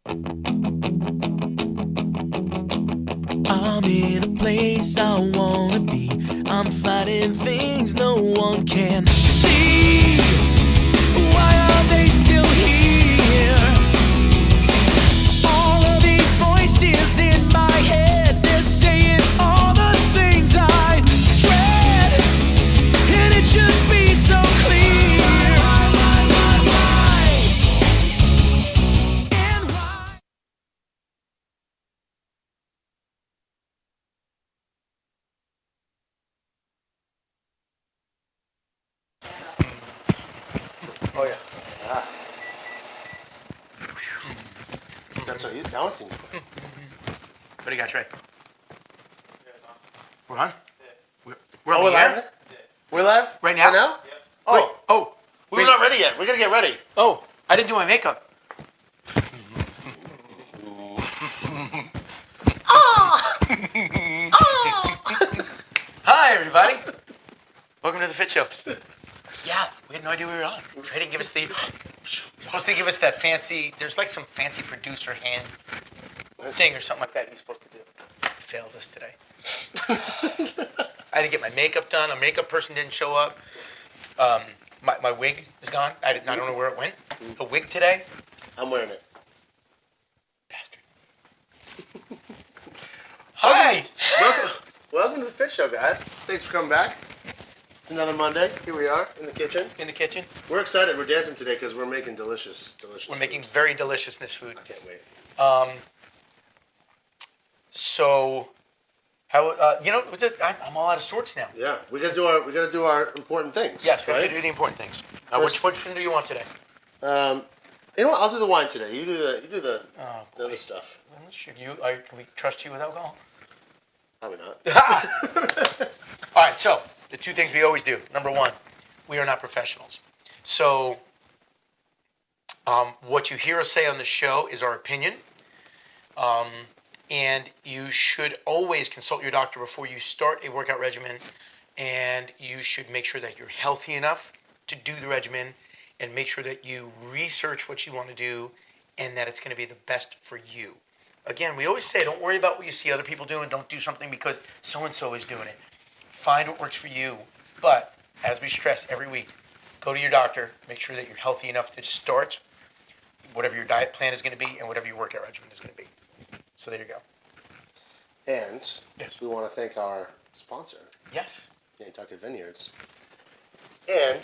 I'm in a place I wanna be. I'm fighting things no one can see. Why are they still here? All of these voices in my head, they're saying all the things I dread, and it should be so clear. Why? And why? Oh yeah. Ah. That's what you. That one seems quick. What do you got, Trey? We're on? We're Oh, on we're the air? live. We're live Right now? Right now? Oh, Oh, we're wait. not ready yet. We gotta get ready. Oh, I didn't do my makeup. Hi, everybody. Welcome to the Fit Show. Yeah, we had no idea we were on. Trey didn't give us the. Supposed to give us that fancy. There's like some fancy producer hand thing or something like that he's supposed to do. He failed us today. I had to get my makeup done. A makeup person didn't show up. My wig is gone. I don't know where it went. A wig today. I'm wearing it. Bastard. Hi. Welcome to the Fit Show, guys. Thanks for coming back. It's another Monday. Here we are in the kitchen. In the kitchen. We're excited. We're dancing today because we're making delicious. We're making very deliciousness food. I can't wait. So, how I'm all out of sorts now. Yeah, we gotta do our important things. Yes, we have right? to do the important things. First- Which one do you want today? You know what? I'll do the wine today. You do the Oh, the other stuff. I'm not sure. Can we trust you with alcohol? Probably not. All right. So the two things we always do. Number one, we are not professionals. So, what you hear us say on the show is our opinion. And you should always consult your doctor before you start a workout regimen, and you should make sure that you're healthy enough to do the regimen, and make sure that you research what you want to do and that it's going to be the best for you. Again, we always say don't worry about what you see other people doing. Don't do something because so-and-so is doing it. Find what works for you. But as we stress every week, go to your doctor, make sure that you're healthy enough to start whatever your diet plan is going to be and whatever your workout regimen is going to be. So there you go. And Yes. we want to thank our sponsor, Yes. Nantucket Vineyards. And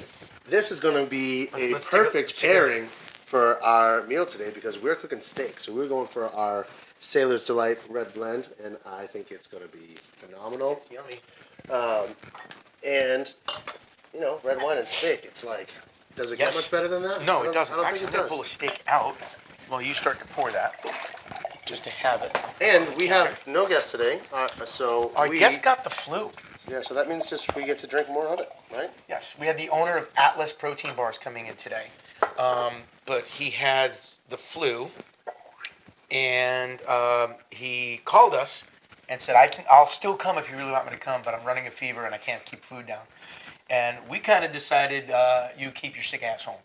this is going to be a Let's take a- perfect let's take a- pairing for our meal today because we're cooking steak. So we're going for our Sailor's Delight Red Blend, and I think it's going to be phenomenal. It's yummy. And, red wine and steak, it's like, does it Yes. get much better than that? No, I it doesn't. I don't Actually, I'm think going it to pull a does. steak out while you start to pour that, just to have it. And we have no guests today, so Our guest got the flu. Yeah, so that means just we get to drink more of it, right? Yes, we had the owner of Atlas Protein Bars coming in today, but he had the flu, and he called us and said, I'll still come if you really want me to come, but I'm running a fever and I can't keep food down. And we kind of decided you keep your sick ass home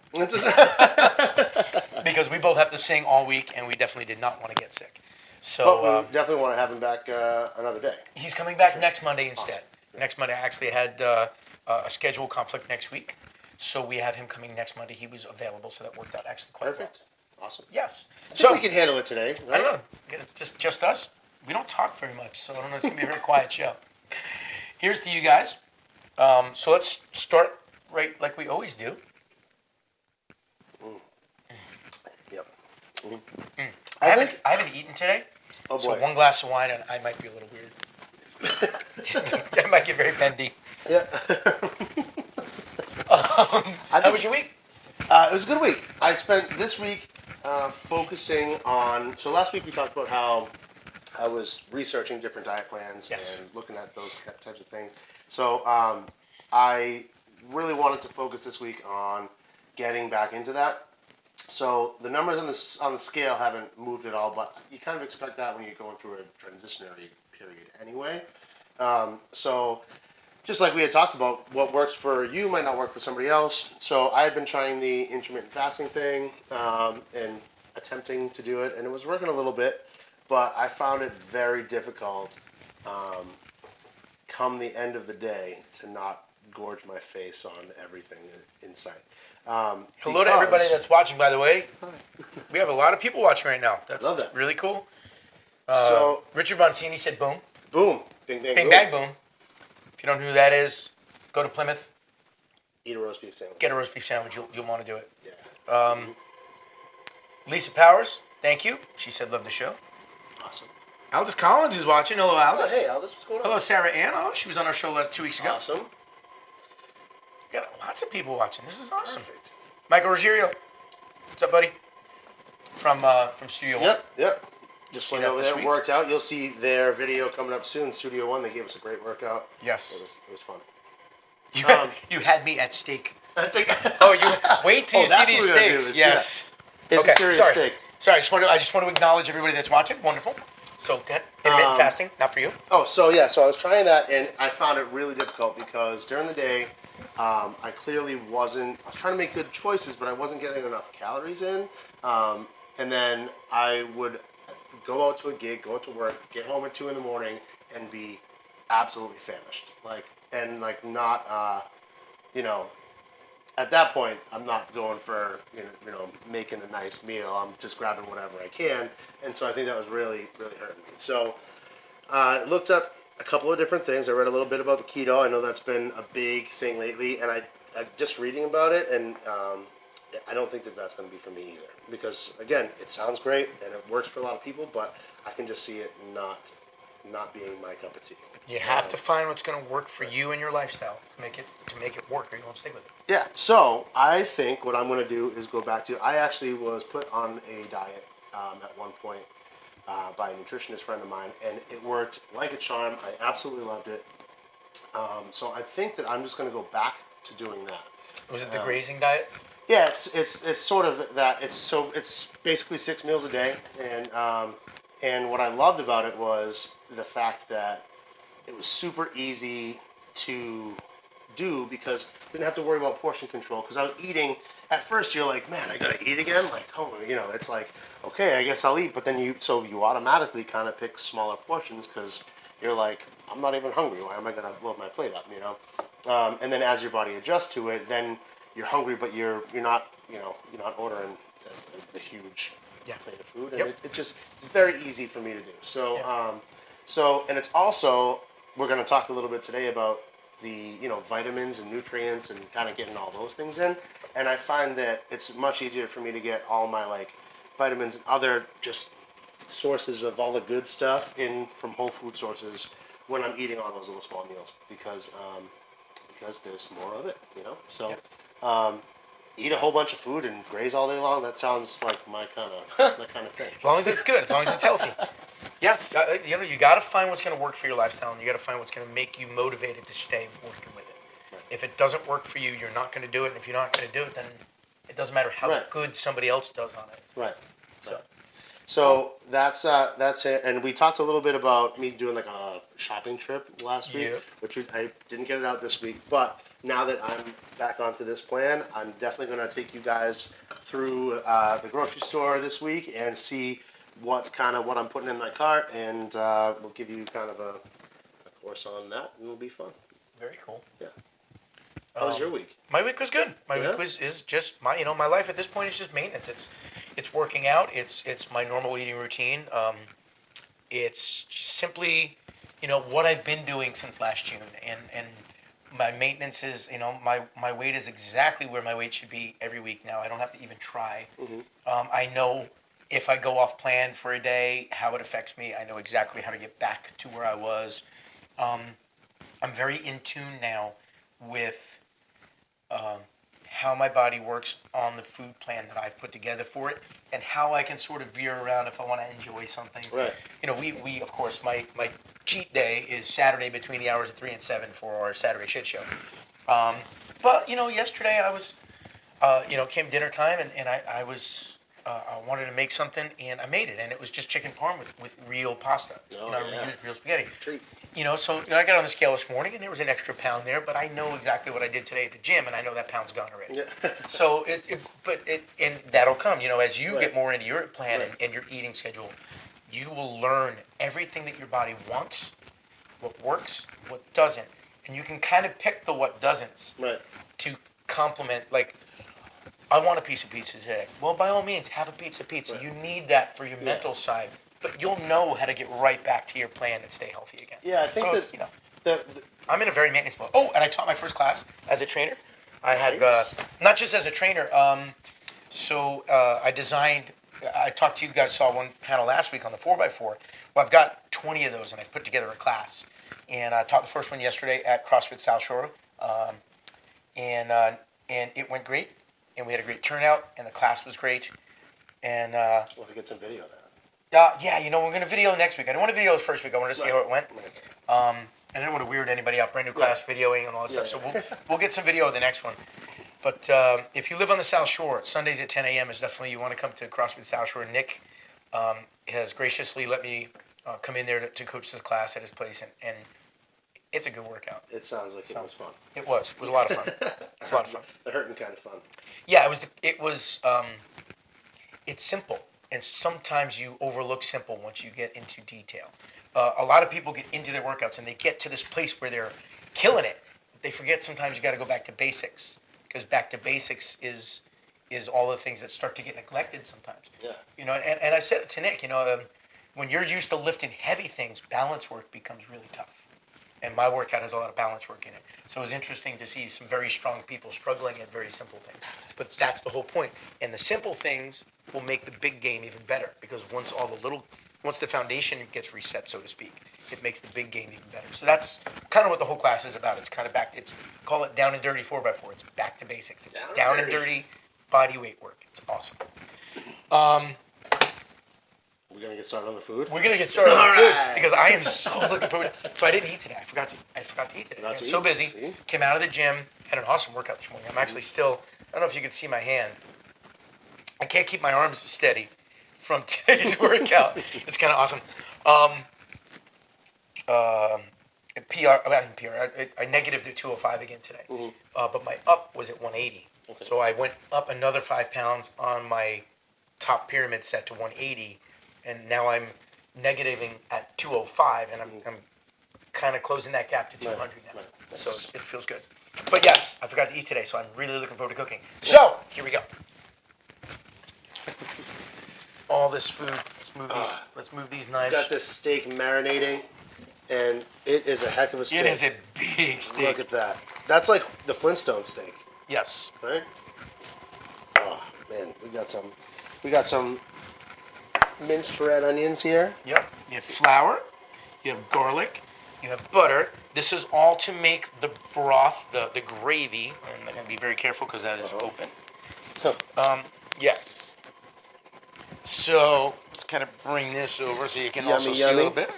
because we both have to sing all week, and we definitely did not want to get sick. So But we definitely want to have him back another day. he's coming back next Monday instead. Next Monday, I actually had a schedule conflict next week, so we have him coming next Monday. He was available, so that worked out actually quite Perfect. Awesome. well. Yes. I So think we can handle it today, right? I don't know, just us. We don't talk very much, so I don't know. It's gonna be a very quiet show. Here's to you guys. So let's start right like we always do. Yep. I haven't eaten today, Oh so boy. one glass of wine and I might be a little weird. I might get very bendy. Yeah. How was your week? It was a good week. I spent this week focusing on. So last week we talked about how I was researching different diet plans Yes. and looking at those types of things. So I really wanted to focus this week on getting back into that. So the numbers on the scale haven't moved at all, but you kind of expect that when you're going through a transitionary period anyway. So just like we had talked about, what works for you might not work for somebody else. So I had been trying the intermittent fasting thing, and attempting to do it, and it was working a little bit, but I found it very difficult come the end of the day to not gorge my face on everything in sight. Hello to everybody that's watching, by the way. We have a lot of people watching right now. That's Love that. really cool. So, Richard Boncini said boom. boom. Bing, bang, Bing, boom. bang, boom. If you don't know who that is, go to Plymouth, Eat a roast beef sandwich. get a roast beef sandwich. You'll want to do it. Yeah. Lisa Powers, thank you. She said love the show. Awesome. Aldous Collins is watching. Hello, Aldous. Hey, Aldous, what's going on? Hello, Sarah Ann. Oh, she was on our show 2 weeks ago. Awesome. Got lots of people watching. This is awesome. Perfect. Michael Ruggiero. What's up, buddy? From Studio One. Yep. Just see went that over this there, week? worked out. You'll see their video coming up soon. Studio One, they gave us a great workout. Yes. It was fun. You had me at steak. I think. Oh, you wait till you see that's these what we're gonna steaks. do is- Yes. It's Okay, a serious sorry. steak. Sorry, I just want to acknowledge everybody that's watching. Wonderful. So, intermittent fasting, not for you. Oh, so I was trying that, and I found it really difficult because during the day, I clearly wasn't. I was trying to make good choices, but I wasn't getting enough calories in. And then I would go out to a gig, go out to work, get home at 2 a.m, and be absolutely famished. Not. At that point, I'm not going for making a nice meal. I'm just grabbing whatever I can, and so I think that was really hurting me. So I looked up a couple of different things. I read a little bit about the keto. I know that's been a big thing lately, and I just reading about it, and I don't think that's going to be for me either. Because again, it sounds great and it works for a lot of people, but I can just see it not being my cup of tea. You have to find what's going to work for you and your lifestyle to make it work, or you won't stick with it. Yeah, so I think what I'm going to do is go back to. I actually was put on a diet at one point by a nutritionist friend of mine, and it worked like a charm. I absolutely loved it. So I think that I'm just going to go back to doing that. Was it the grazing diet? Yeah, it's sort of that. It's basically 6 meals a day, and what I loved about it was the fact that it was super easy to do because I didn't have to worry about portion control because I was eating. At first, you're like, man, I gotta eat again. Like, it's like, okay, I guess I'll eat. But then you automatically kind of pick smaller portions because you're like, I'm not even hungry. Why am I gonna load my plate up? And then as your body adjusts to it, then you're hungry, but you're not ordering a huge plate of food, and it's very easy for me to do. So, and it's also, we're going to talk a little bit today about the vitamins and nutrients and kind of getting all those things in, and I find that it's much easier for me to get all my vitamins and other just sources of all the good stuff in from whole food sources when I'm eating all those little small meals because there's more of it, So, eat a whole bunch of food and graze all day long. That sounds like my kind of thing. As long as it's good, as long as it's healthy. Yeah, you got to find what's going to work for your lifestyle, and you got to find what's going to make you motivated to stay working with it. Right. If it doesn't work for you, you're not going to do it. And if you're not going to do it, then it doesn't matter how good somebody else does on it. Right. So that's it. And we talked a little bit about me doing a shopping trip last week, which I didn't get it out this week. But now that I'm back onto this plan, I'm definitely going to take you guys through the grocery store this week and see what I'm putting in my cart, and we'll give you kind of a course on that, and it'll be fun. Very cool. Yeah. How was your week? My week was good. My week is just my life at this point is just maintenance. It's working out. It's my normal eating routine. It's simply what I've been doing since last June, and my maintenance is my weight is exactly where my weight should be every week now. I don't have to even try. Mm-hmm. I know if I go off plan for a day, how it affects me. I know exactly how to get back to where I was. I'm very in tune now with how my body works on the food plan that I've put together for it, and how I can sort of veer around if I want to enjoy something. Right. We of course, my cheat day is Saturday between the hours of 3 and 7 for our Saturday shit show. But yesterday I was, came dinner time, and I was I wanted to make something, and I made it, and it was just chicken parm with real pasta. Oh, I used real spaghetti. Treat. So I got on the scale this morning and there was an extra pound there, but I know exactly what I did today at the gym, and I know that pound's gone already. Yeah. So and that'll come. As you Right. get more into your plan Right. and your eating schedule, you will learn everything that your body wants, what works, what doesn't, and you can kind of pick the what doesn't Right. to complement. Like, I want a piece of pizza today. Well, by all means, have a piece of pizza. Right. You need that for your mental side, but you'll know how to get right back to your plan and stay healthy again. Yeah, I think so the I'm in a very maintenance mode. Oh, and I taught my first class as a trainer. I had Nice. not just as a trainer. I designed. I talked to you guys. Saw one panel last week on the 4x4. Well, I've got 20 of those, and I've put together a class. And I taught the first one yesterday at CrossFit South Shore, and it went great. And we had a great turnout, and the class was great. And we'll have to get some video of that. we're gonna video next week. I didn't want to video this first week. I wanted to see how it went. Right. I didn't want to weird anybody out. Brand new class videoing and all that stuff. So Yeah. we'll get some video of the next one. But if you live on the South Shore, Sundays at 10 a.m. is definitely, you want to come to CrossFit South Shore. Nick has graciously let me come in there to coach this class at his place, and it's a good workout. It sounds like it was fun. It was a lot of fun. It was a lot of fun. The hurting kind of fun. Yeah, it was. It's simple, and sometimes you overlook simple once you get into detail. A lot of people get into their workouts and they get to this place where they're killing it. They forget sometimes you got to go back to basics, because back to basics is all the things that start to get neglected sometimes. Yeah. And I said it to Nick. When you're used to lifting heavy things, balance work becomes really tough. And my workout has a lot of balance work in it. So it was interesting to see some very strong people struggling at very simple things. But that's the whole point. And the simple things will make the big game even better, because once the foundation gets reset, so to speak, it makes the big game even better. So that's kind of what the whole class is about. It's kind of call it down and dirty 4x4. It's back to basics. It's down and dirty body weight work. It's awesome. We're gonna get started on the food. We're gonna get started on the food Alright. because I am so looking forward. So I didn't eat today. I forgot to eat today. I'm so busy. See? Came out of the gym. Had an awesome workout this morning. I'm actually still. I don't know if you can see my hand. I can't keep my arms steady from today's workout. It's kind of awesome. I negatived at 205 again today. Mm-hmm. But my up was at 180. Okay. So I went up another 5 pounds on my top pyramid set to 180, and now I'm negativing at 205, and I'm kind of closing that gap to 200 now. Right. So it feels good. But yes, I forgot to eat today, so I'm really looking forward to cooking. So here we go. All this food. Let's move these knives. Got this steak marinating, and it is a heck of a steak. It is a big steak. Look at that. That's like the Flintstone steak, Yes. right? Oh man, we got some minced red onions here. Yep. You have flour. You have garlic. You have butter. This is all to make the broth, the gravy. And I'm going to be very careful because that is open. Yeah. So let's kind of bring this over so you can also see a little bit.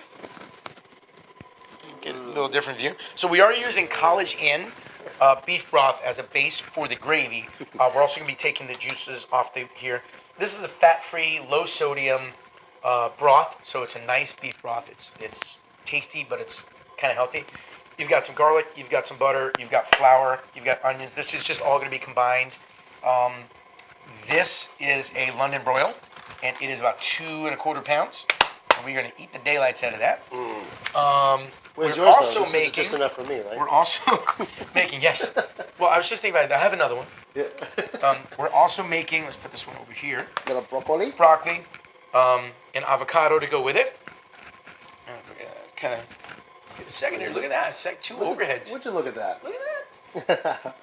Get a little different view. So we are using College Inn beef broth as a base for the gravy. We're also going to be taking the juices off here. This is a fat-free, low-sodium broth, so it's a nice beef broth. It's tasty, but it's kind of healthy. You've got some garlic, you've got some butter, you've got flour, you've got onions. This is just all going to be combined. This is a London Broil, and it is about 2¼ pounds. And we're going to eat the daylights out of that. Where's We're yours, also though? This making. is just enough for me, right? We're also making, yes. Well, I was just thinking about it. I have another one. Yeah. We're also making, let's put this one over here, Little broccoli. broccoli, and avocado to go with it. Kind of get a second here. Look at that. It's like 2 overheads. Would you look at that? Look at that.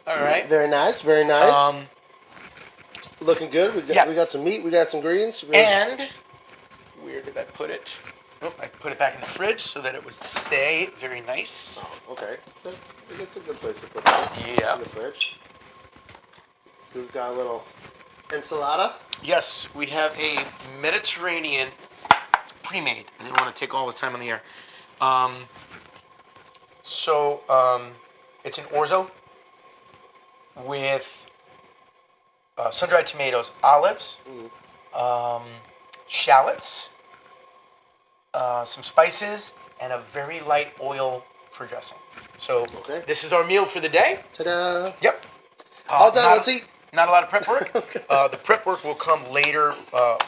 All right. Very nice, very nice. Looking good. We got some meat. We got some greens. And where did I put it? Oh, I put it back in the fridge so that it would stay very nice. Okay. It's a good place to put things. Yeah. In the fridge. We've got a little enchilada. Yes, we have a Mediterranean. It's pre-made. I didn't want to take all the time on the air. It's an orzo with sun-dried tomatoes, olives, shallots, some spices, and a very light oil for dressing. So Okay. this is our meal for the day. Ta-da! Yep. All done. Let's eat. Not a lot of prep work. The prep work will come later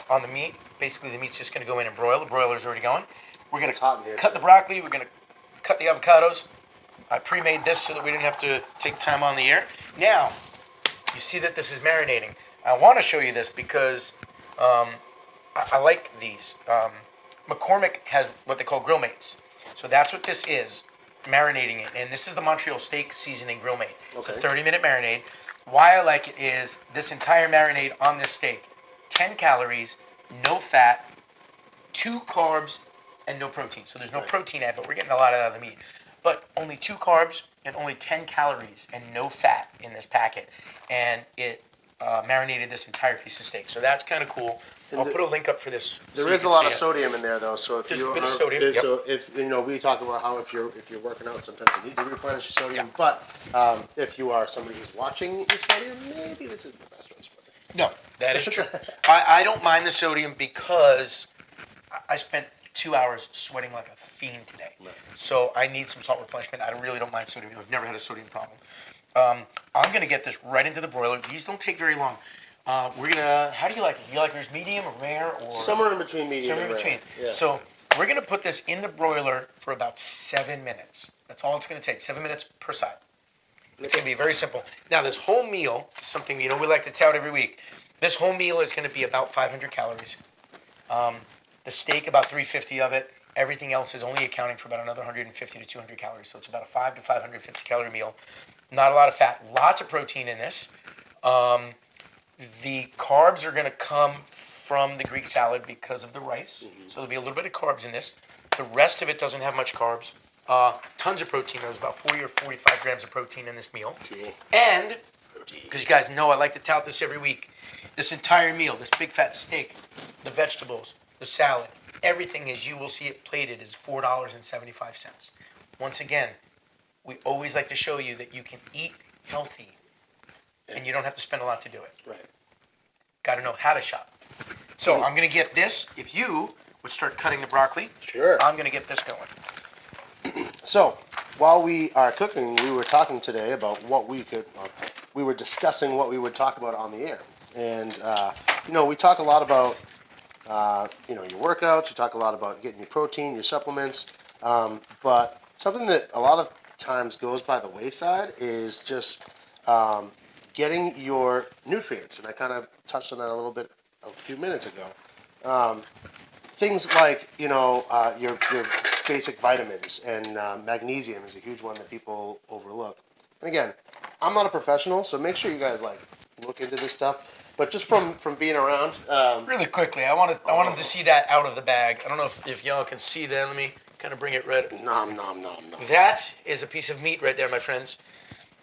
on the meat. Basically, the meat's just going to go in and broil. The broiler's already going. We're going It's hot in here, to cut too. the broccoli. We're going to cut the avocados. I pre-made this so that we didn't have to take time on the air. Now, you see that this is marinating. I want to show you this because I like these. McCormick has what they call grill mates. So that's what this is, marinating it. And this is the Montreal steak seasoning grill mate. It's a Okay. 30-minute marinade. Why I like it is this entire marinade on this steak, 10 calories, no fat, 2 carbs, and no protein. So there's no protein added, but we're getting a lot out of the meat. But only 2 carbs and only 10 calories and no fat in this packet. And it marinated this entire piece of steak. So that's kind of cool. I'll put a link up for this. There is a lot of sodium in there, though. So if There's you a bit of sodium, yep. so if we talk about how if you're working out, sometimes you need to replenish your sodium. Yeah. But if you are somebody who's watching your sodium, maybe this is the best choice for you. No, that is true. I don't mind the sodium because I spent 2 hours sweating like a fiend today. Right. So I need some salt replenishment. I really don't mind sodium. I've never had a sodium problem. I'm going to get this right into the broiler. These don't take very long. We're going to, how do you like it? Do you like yours medium or rare? Or Somewhere in between medium somewhere in and between. rare. Yeah. So we're going to put this in the broiler for about 7 minutes. That's all it's going to take, 7 minutes per side. It's going to be very simple. Now, this whole meal, something we like to tout every week, this whole meal is going to be about 500 calories. The steak, about 350 of it. Everything else is only accounting for about another 150 to 200 calories. So it's about a 5 to 550 calorie meal. Not a lot of fat. Lots of protein in this. The carbs are going to come from the Greek salad because of the rice. So there'll be a little bit of carbs in this. The rest of it doesn't have much carbs. Tons of protein. There's about 40 or 45 grams of protein in this meal. Cool. And, because you guys know I like to tout this every week, this entire meal, this big fat steak, the vegetables, the salad, everything as you will see it plated is $4.75. Once again, we always like to show you that you can eat healthy and you don't have to spend a lot to do it. Right. Got to know how to shop. So I'm going to get this. If you would start cutting the broccoli, Sure. I'm going to get this going. So, while we are cooking, we were talking today about what we were discussing what we would talk about on the air. And, we talk a lot about, your workouts, we talk a lot about getting your protein, your supplements. But something that a lot of times goes by the wayside is just getting your nutrients. And I kind of touched on that a little bit a few minutes ago. Things like, your basic vitamins, and magnesium is a huge one that people overlook. And again, I'm not a professional, so make sure you guys look into this stuff. But just from being around, Really quickly, I wanted to see that out of the bag. I don't know if y'all can see that. Let me kind of bring it right. nom nom nom nom. That is a piece of meat right there, my friends.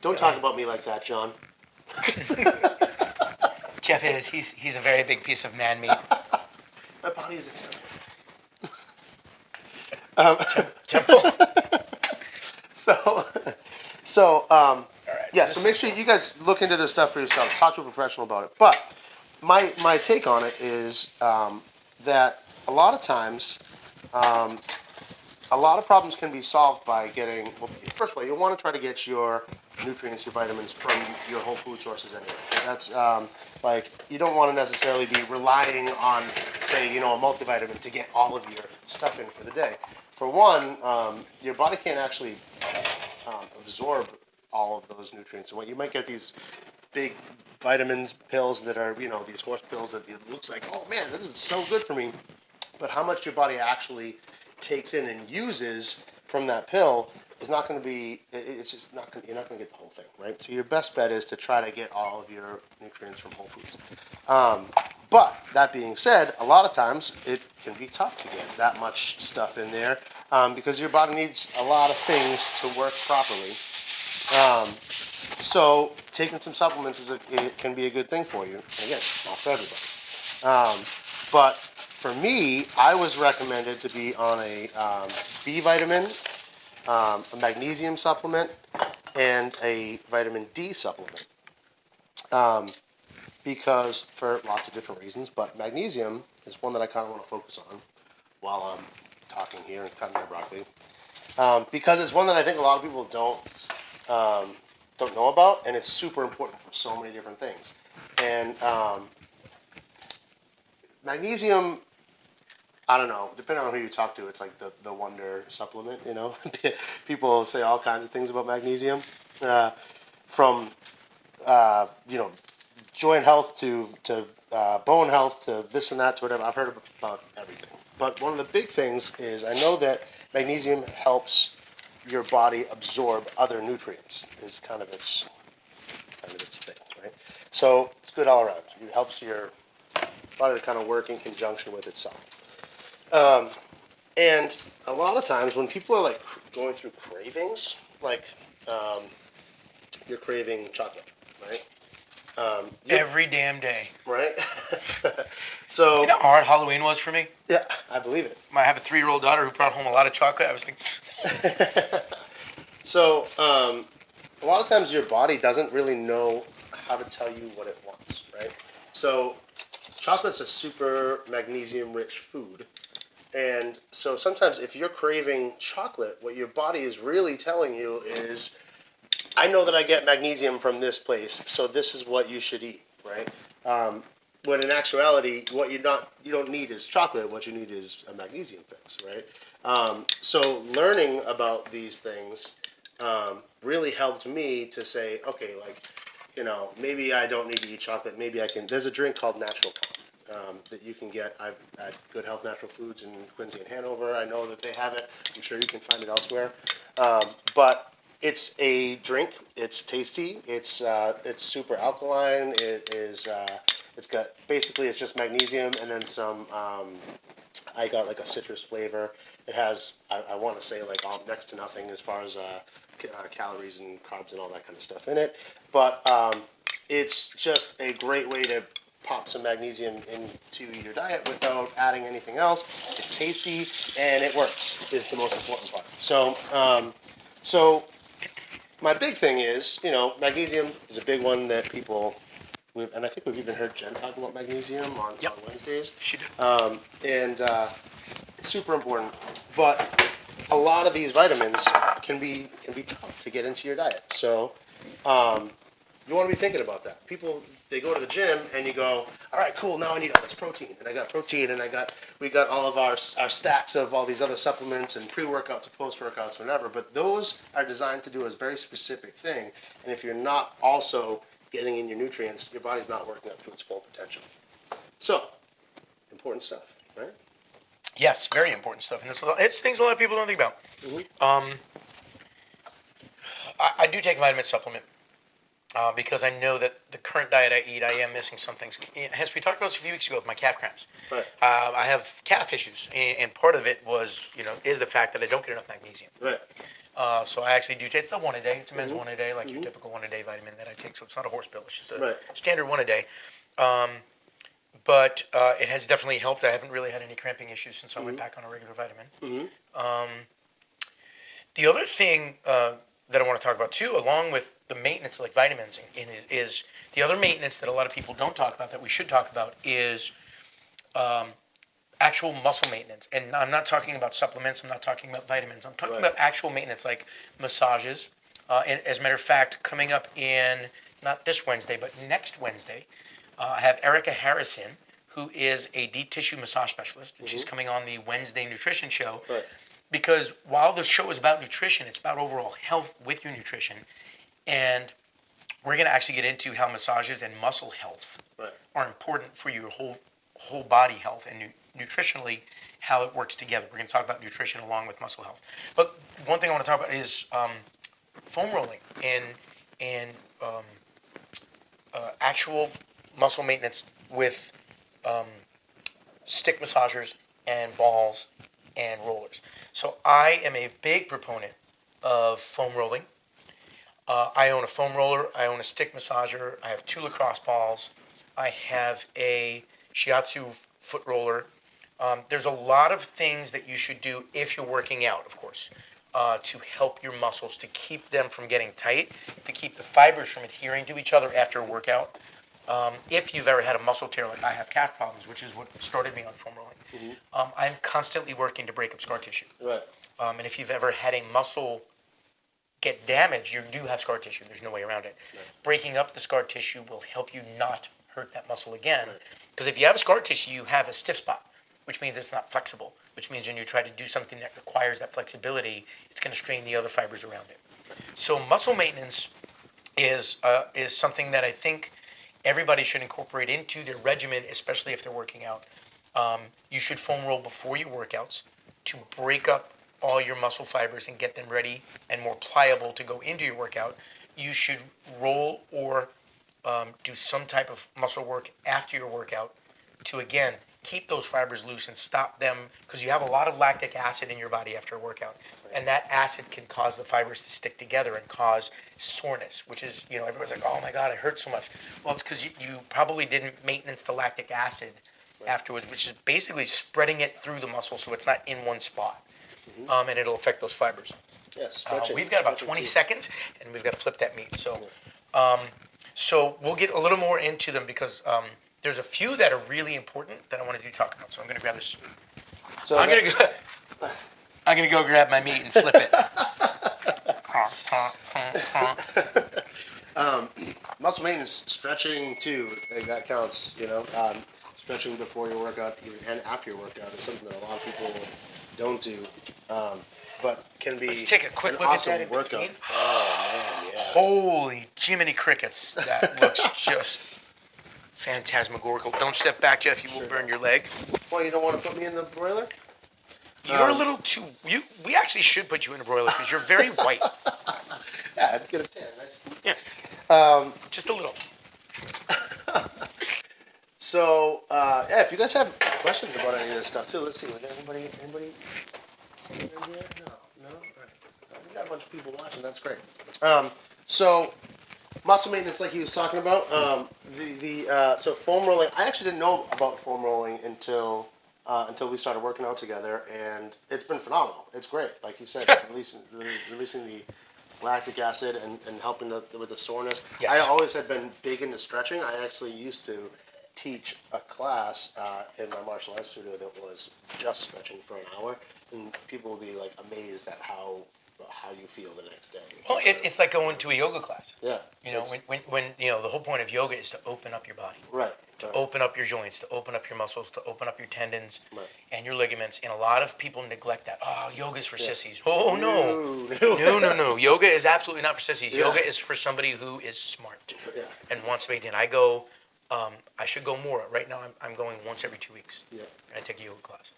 Don't talk about me like that, John. Jeff is. He's a very big piece of man meat. My body is a temple. Temple. So, Alright, yeah. So make sure you guys look into this stuff for yourselves. Talk to a professional about it. But my take on it is that a lot of times, a lot of problems can be solved by getting. Well, first of all, you want to try to get your nutrients, your vitamins from your whole food sources anyway. That's you don't want to necessarily be relying on, say, a multivitamin to get all of your stuff in for the day. For one, your body can't actually absorb all of those nutrients. And what you might get these big vitamins pills that are, these horse pills that it looks like, oh man, this is so good for me. But how much your body actually takes in and uses from that pill is not going to be, it's just not going, you're not going to get the whole thing, right? So your best bet is to try to get all of your nutrients from whole foods. But that being said, a lot of times it can be tough to get that much stuff in there because your body needs a lot of things to work properly. So taking some supplements it can be a good thing for you. And again, not for everybody. But for me, I was recommended to be on a B vitamin, a magnesium supplement, and a vitamin D supplement. Because for lots of different reasons, but magnesium is one that I kind of want to focus on while I'm talking here and cutting my broccoli. because it's one that I think a lot of people don't know about, and it's super important for so many different things. And magnesium, I don't know, depending on who you talk to, it's like the wonder supplement, you know. People say all kinds of things about magnesium, from joint health to bone health to this and that to whatever. I've heard about everything. But one of the big things is I know that magnesium helps your body absorb other nutrients. Is kind of its thing, right? So it's good all around. It helps your body to kind of work in conjunction with itself. And a lot of times when people are like going through cravings, like you're craving chocolate, right? Every damn day. Right? So You know how hard Halloween was for me? yeah, I believe it. I have a 3-year-old daughter who brought home a lot of chocolate. I was like, So a lot of times your body doesn't really know how to tell you what it wants, right? So chocolate's a super magnesium-rich food. And so sometimes if you're craving chocolate, what your body is really telling you is, I know that I get magnesium from this place, so this is what you should eat, right? When in actuality, what you don't need is chocolate. What you need is a magnesium fix, right? So learning about these things really helped me to say, okay, like, maybe I don't need to eat chocolate. Maybe I can. There's a drink called Natural Calm that you can get. I've at Good Health Natural Foods in Quincy and Hanover. I know that they have it. I'm sure you can find it elsewhere. But it's a drink. It's tasty. It's super alkaline. It is. It's got it's just magnesium and then some. I got like a citrus flavor. It has I want to say like next to nothing as far as calories and carbs and all that kind of stuff in it. But it's just a great way to pop some magnesium into your diet without adding anything else. It's tasty and it works. Is the most important part. So my big thing is, magnesium is a big one that people, and I think we've even heard Jen talk about magnesium on Wednesdays. she did. And it's super important. But a lot of these vitamins can be tough to get into your diet. So you want to be thinking about that. People, they go to the gym and you go, all right, cool, now I need all this protein. And I got protein and we got all of our stacks of all these other supplements and pre-workouts and post-workouts, whatever. But those are designed to do a very specific thing. And if you're not also getting in your nutrients, your body's not working up to its full potential. So, important stuff, right? Yes, very important stuff. And it's things a lot of people don't think about. Mm-hmm. I do take a vitamin supplement because I know that the current diet I eat, I am missing some things. Hence, we talked about this a few weeks ago with my calf cramps. Right. I have calf issues, and part of it is the fact that I don't get enough magnesium. Right. So I actually do take, it's a one a day. It's a men's one a day, like your typical one a day vitamin that I take. So it's not a horse pill. It's just a standard one a day. But it has definitely helped. I haven't really had any cramping issues since I went back on a regular vitamin. The other thing that I want to talk about too, along with the maintenance like vitamins, is the other maintenance that a lot of people don't talk about that we should talk about is actual muscle maintenance. And I'm not talking about supplements. I'm not talking about vitamins. I'm talking about actual maintenance like massages. And as a matter of fact, coming up in not this Wednesday, but next Wednesday, I have Erica Harrison, who is a deep tissue massage specialist, and she's coming on the Wednesday nutrition show. Right. Because while the show is about nutrition, it's about overall health with your nutrition. And we're going to actually get into how massages and muscle health are important for your whole body health and nutritionally how it works together. We're going to talk about nutrition along with muscle health. But one thing I want to talk about is foam rolling and actual muscle maintenance with stick massagers and balls and rollers. So I am a big proponent of foam rolling. I own a foam roller. I own a stick massager. I have 2 lacrosse balls. I have a shiatsu foot roller. There's a lot of things that you should do if you're working out, of course, to help your muscles, to keep them from getting tight, to keep the fibers from adhering to each other after a workout. If you've ever had a muscle tear like I have calf problems, which is what started me on foam rolling, I'm constantly working to break up scar tissue. Right. And if you've ever had a muscle get damaged, you do have scar tissue. There's no way around it. Right. Breaking up the scar tissue will help you not hurt that muscle again. Because if you have a scar tissue, you have a stiff spot, which means it's not flexible, which means when you try to do something that requires that flexibility, it's going to strain the other fibers around it. So muscle maintenance is something that I think everybody should incorporate into their regimen, especially if they're working out. You should foam roll before your workouts to break up all your muscle fibers and get them ready and more pliable to go into your workout. You should roll or do some type of muscle work after your workout to, again, keep those fibers loose and stop them, because you have a lot of lactic acid in your body after a workout. And that acid can cause the fibers to stick together and cause soreness, which is, everyone's like, oh my God, it hurts so much. Well, it's because you probably didn't maintenance the lactic acid afterwards, which is basically spreading it through the muscle so it's not in one spot. And it'll affect those fibers. Yeah, stretching. We've got about 20 seconds, and we've got to flip that meat. So we'll get a little more into them because there's a few that are really important that I want to talk about. So I'm going to grab this. So I'm going to go grab my meat and flip it. muscle maintenance, stretching too, that counts, stretching before your workout even and after your workout is something that a lot of people don't do, but can be. Let's take a quick look awesome at that in workout. between. Oh man, yeah. Holy Jiminy Crickets. That looks just phantasmagorical. Don't step back, Jeff. You will burn your leg. Well, you don't want to put me in the broiler? You're a little too... We actually should put you in a broiler because you're very white. Yeah, I'd get a tan. Yeah. Just a little. So, if you guys have questions about any of this stuff too, let's see. Anybody? No. All right. We got a bunch of people watching. That's great. So, muscle maintenance, like he was talking about. So foam rolling. I actually didn't know about foam rolling until we started working out together, and it's been phenomenal. It's great, like you said, releasing the lactic acid and helping with the soreness. Yes. I always had been big into stretching. I actually used to teach a class in my martial arts studio that was just stretching for an hour, and people would be like amazed at how you feel the next day. Well, it's like going to a yoga class. Yeah. When the whole point of yoga is to open up your body. Right. To open up your joints, to open up your muscles, to open up your tendons Right. and your ligaments. And a lot of people neglect that. Oh, yoga's for sissies. Oh, no. Yoga is absolutely not for sissies. Yeah. Yoga is for somebody who is smart Yeah. and wants to maintain. I should go more. Right now, I'm going once every 2 weeks. Yeah. And I take a yoga class.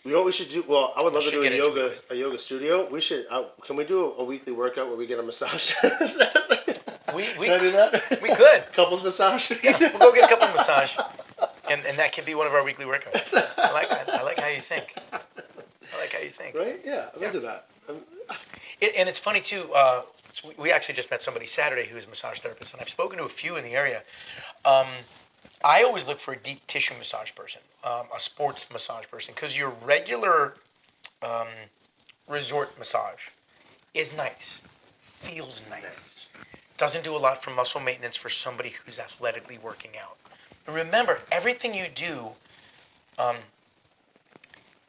You know what we should do? Well, I would love to do should get a yoga studio. We should. Can we do a weekly workout where we get a massage? We Can I do that? We could. Couples massage. Yeah, we'll go get a couple massage, and that could be one of our weekly workouts. I like that. I like how you think. Right? Yeah, I'm into that. And it's funny too. We actually just met somebody Saturday who's a massage therapist, and I've spoken to a few in the area. I always look for a deep tissue massage person, a sports massage person, because your regular resort massage is nice, feels nice, doesn't do a lot for muscle maintenance for somebody who's athletically working out. But remember, everything you do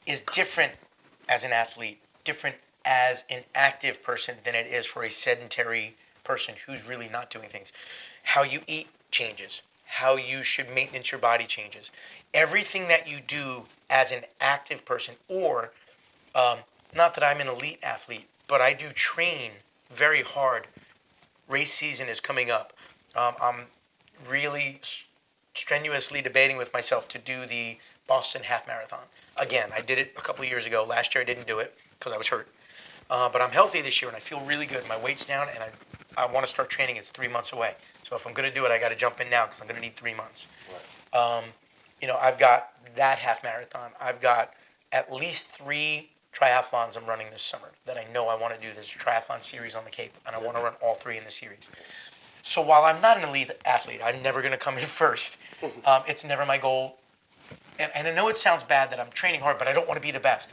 is different as an athlete, different as an active person than it is for a sedentary person who's really not doing things. How you eat changes. How you should maintenance your body changes. Everything that you do as an active person, or not that I'm an elite athlete, but I do train very hard. Race season is coming up. I'm really strenuously debating with myself to do the Boston Half Marathon. Again, I did it a couple of years ago. Last year I didn't do it because I was hurt. But I'm healthy this year and I feel really good. My weight's down and I want to start training. It's 3 months away. So if I'm going to do it, I got to jump in now because I'm going to need 3 months. Right. I've got that half marathon. I've got at least 3 triathlons I'm running this summer that I know I want to do. There's a triathlon series on the Cape, and I want to run all 3 in the series. So while I'm not an elite athlete, I'm never going to come in first. It's never my goal. And I know it sounds bad that I'm training hard, but I don't want to be the best.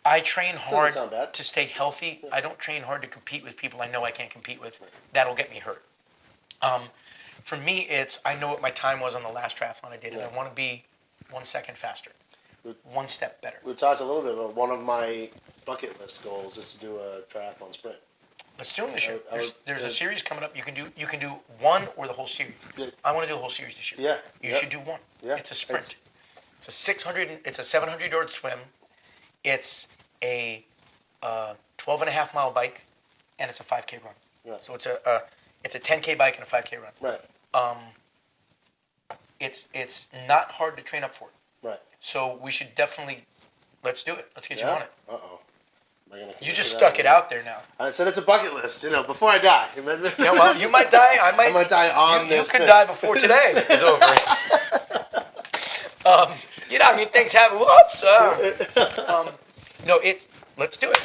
I train hard to stay healthy. I don't train hard to compete with people I know I can't compete with. That'll get me hurt. For me, I know what my time was on the last triathlon I did, and I want to be 1 second faster. one step better. We talked a little bit about one of my bucket list goals is to do a triathlon sprint. Let's do them this year. I would- There's a series coming up. You can do one or the whole series. Yeah. I want to do the whole series this year. Yeah, You yeah. should do one. Yeah. It's a sprint. It's a 700-yard swim. It's a 12.5-mile bike, and it's a 5K run. Yeah. So it's a 10K bike and a 5K run. Right. It's not hard to train up for. Right. So we should definitely, let's do it. Let's get you Yeah. on it. Uh-oh. Am I gonna You commit just to stuck that? it out there now. I said it's a bucket list, before I die. Yeah, well, you might die. I might die on you this could thing. die before today is over. I mean, things happen. Whoops. No, let's do it.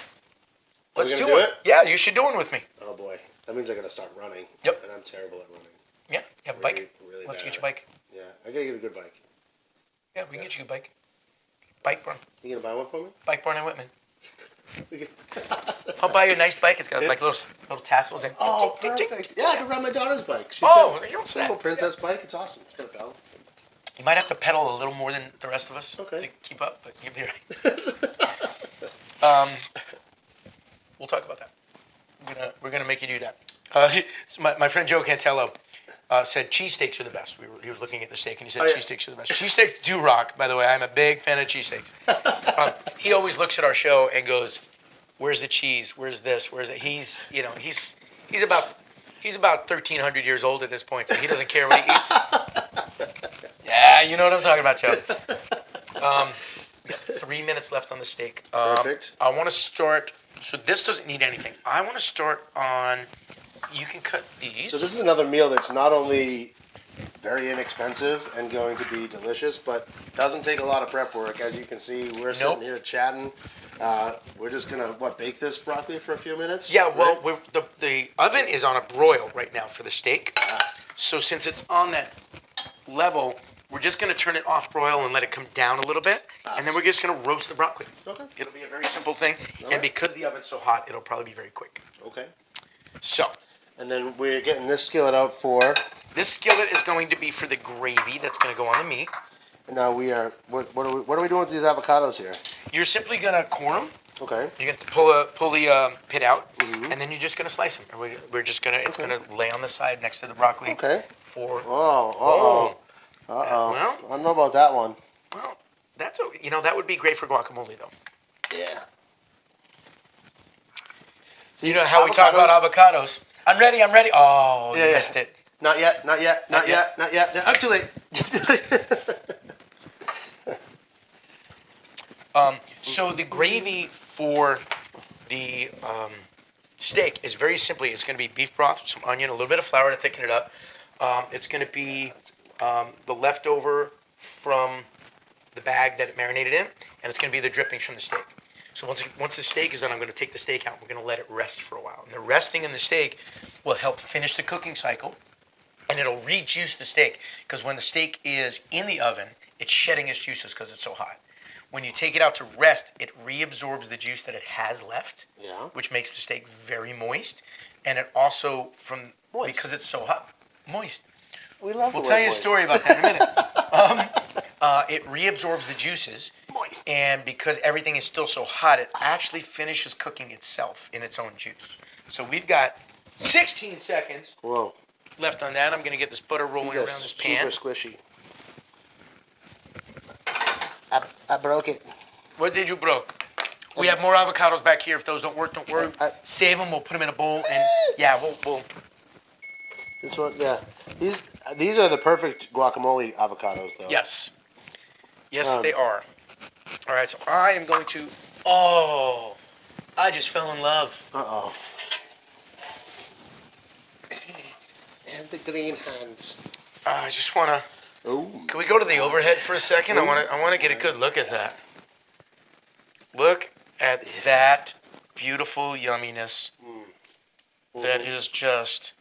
Are we Let's gonna do it? Yeah, you should do one with me. Oh boy, that means I gotta start running. Yep. And I'm terrible at running. Yeah, you have a bike. Really Let's bad. get you a bike. Yeah, I gotta get a good bike. Yeah, we can get you a bike. Bike run. You gonna buy one for me? Bike run in Whitman. We can- I'll buy you a nice bike. It's got like little tassels and. Oh, perfect. Yeah, I can ride my daughter's bike. She's Oh, got you're all a set. little princess bike. It's awesome. It's got a bell. You might have to pedal a little more than the rest of us Okay. to keep up, but you'll be right. We'll talk about that. We're gonna make you do that. So my friend Joe Cantello said cheesesteaks are the best. He was looking at the steak and he said Oh, yeah. cheesesteaks are the best. Cheesesteaks do rock, by the way. I'm a big fan of cheesesteaks. He always looks at our show and goes, "Where's the cheese? Where's this? Where's it?" He's about 1,300 years old at this point, so he doesn't care what he eats. Yeah, you know what I'm talking about, Joe. We got 3 minutes left on the steak. Perfect. I want to start. So this doesn't need anything. I want to start on. You can cut these. So this is another meal that's not only very inexpensive and going to be delicious, but doesn't take a lot of prep work. As you can see, we're sitting here chatting. We're just gonna bake this broccoli for a few minutes. Yeah, well, right? the oven is on a broil right now for the steak. So since it's on that level, we're just going to turn it off broil and let it come down a little bit, and then we're just going to roast the broccoli. Okay. It'll be a very simple thing, right. and because the oven's so hot, it'll probably be very quick. Okay. So And then we're getting this skillet out for. this skillet is going to be for the gravy that's going to go on the meat. Now we are. What are we doing with these avocados here? You're simply going to core them. Okay. You're going to pull the pit out, and then you're just going to slice them. And we're just going to, it's going to lay on the side next to the broccoli. Okay. For Oh. Well, I don't know about that one. well, that's that would be great for guacamole though. Yeah. You know how we talk about avocados. I'm ready. Oh, you Yeah. missed it. Not yet. Not yet. Not yet. Not yet. I'm too late. So the gravy for the steak is very simply, it's going to be beef broth, some onion, a little bit of flour to thicken it up. It's going to be the leftover from the bag that it marinated in, and it's going to be the drippings from the steak. So once the steak is done, I'm going to take the steak out. We're going to let it rest for a while. And the resting in the steak will help finish the cooking cycle, and it'll rejuice the steak. Because when the steak is in the oven, it's shedding its juices because it's so hot. When you take it out to rest, it reabsorbs the juice that it has left, Yeah. which makes the steak very moist. And it also, Moist. because it's so hot, moist. We love. We'll the tell word you a moist. story about that in a minute. It reabsorbs the juices, Moist. and because everything is still so hot, it actually finishes cooking itself in its own juice. So we've got 16 seconds Whoa. left on that. I'm going to get this butter rolling These around are this super pan. squishy. I broke it. What did you broke? We have more avocados back here. If those don't work, don't worry. Save them. We'll put them in a bowl, and yeah, we'll. This one, yeah. These are the perfect guacamole avocados, though. Yes. Yes, they are. All right, so I am going to. Oh, I just fell in love. Uh-oh. And the green hands. I just want to. Oh. Can we go to the overhead for a second? I want to get a good look at that. Look at that beautiful yumminess. That is just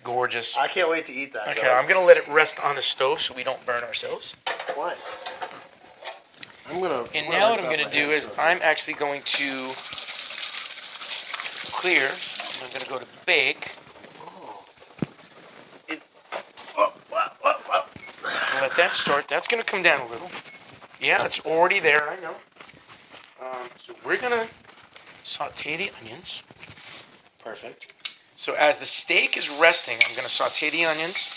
gorgeous. I can't wait to eat that. Okay, Joe. I'm gonna let it rest on the stove so we don't burn ourselves. Why? I'm gonna. And now what I'm gonna do is I'm actually going to clear. I'm gonna go to bake. Let that start. That's gonna come down a little. Yeah, it's already there. I know. So we're gonna saute the onions. Perfect. So as the steak is resting, I'm gonna saute the onions